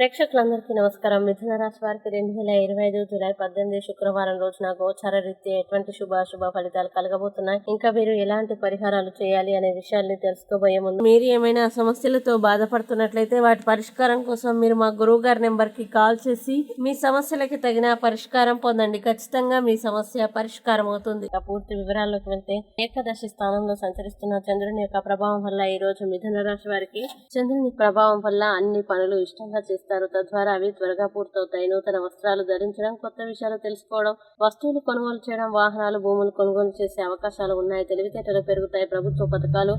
ప్రేక్షకులందరికీ నమస్కారం. మిథున రాశి వారికి 2025 జూలై 18 శుక్రవారం రోజున గోచార రీత్యా ఎటువంటి శుభాశుభ ఫలితాలు కలగబోతున్నాయి, ఇంకా మీరు ఎలాంటి పరిహారాలు చేయాలి అనే విషయాల్ని తెలుసుకోబోయే ముందు, మీరు ఏమైనా సమస్యలతో బాధపడుతున్నట్లయితే వాటి పరిష్కారం కోసం మీరు మా గురువు గారి నెంబర్ కి కాల్ చేసి మీ సమస్యలకి తగిన పరిష్కారం పొందండి. ఖచ్చితంగా మీ సమస్య పరిష్కారం అవుతుంది. పూర్తి వివరాల్లోకి వెళ్తే, ఏకాదశి స్థానంలో సంచరిస్తున్న చంద్రుని యొక్క ప్రభావం వల్ల ఈ రోజు మిథున రాశి వారికి చంద్రుని ప్రభావం వల్ల అన్ని పనులు ఇష్టంగా చేస్తారు. తద్వారా అవి త్వరగా పూర్తవుతాయి. నూతన వస్త్రాలు ధరించడం, కొత్త విషయాలు తెలుసుకోవడం, వస్తువులు కొనుగోలు చేయడం, వాహనాలు, భూములు కొనుగోలు చేసే అవకాశాలు ఉన్నాయి. తెలివితేటలు పెరుగుతాయి. ప్రభుత్వ పథకాలు,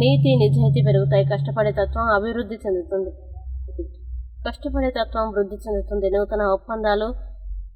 నీతి నిజాయితీ పెరుగుతాయి. కష్టపడే తత్వం వృద్ధి చెందుతుంది. నూతన ఒప్పందాలు,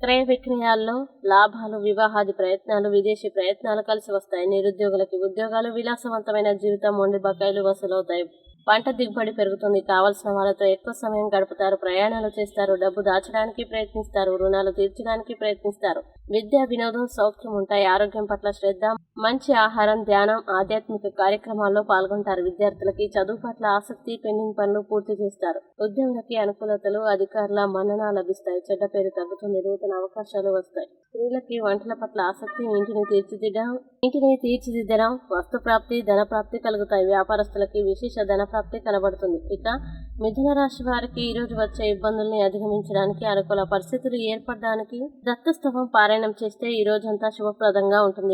క్రయ విక్రయాల్లో లాభాలు, వివాహాది ప్రయత్నాలు, విదేశీ ప్రయత్నాలు కలిసి వస్తాయి. నిరుద్యోగులకి ఉద్యోగాలు, విలాసవంతమైన జీవితం, మొండి బకాయిలు వసూలవుతాయి. పంట దిగుబడి పెరుగుతుంది. కావలసిన వాళ్ళతో ఎక్కువ సమయం గడుపుతారు. ప్రయాణాలు చేస్తారు. డబ్బు దాచడానికి ప్రయత్నిస్తారు. రుణాలు తీర్చడానికి ప్రయత్నిస్తారు. విద్య, వినోదం, సౌఖ్యం ఉంటాయి. ఆరోగ్యం పట్ల శ్రద్ధ, మంచి ఆహారం, ధ్యానం, ఆధ్యాత్మిక కార్యక్రమాల్లో పాల్గొంటారు. విద్యార్థులకి చదువు పట్ల ఆసక్తి, పెండింగ్ పనులు పూర్తి చేస్తారు. ఉద్యోగులకి అనుకూలతలు, అధికారుల మన్నన లభిస్తాయి. చెడ్డ పేరు తగ్గుతుంది. నూతన అవకాశాలు వస్తాయి. స్త్రీలకి వంటల పట్ల ఆసక్తి, ఇంటిని తీర్చిదిద్దడం, వస్తు ప్రాప్తి, ధన ప్రాప్తి కలుగుతాయి. వ్యాపారస్తులకి విశేష ధన ప్రాప్తి కనబడుతుంది. ఇక మిథున రాశి వారికి ఈ రోజు వచ్చే ఇబ్బందుల్ని అధిగమించడానికి, అనుకూల పరిస్థితులు ఏర్పడడానికి దత్తస్తవం పారాయణం చేస్తే ఈ రోజంతా శుభప్రదంగా ఉంటుంది.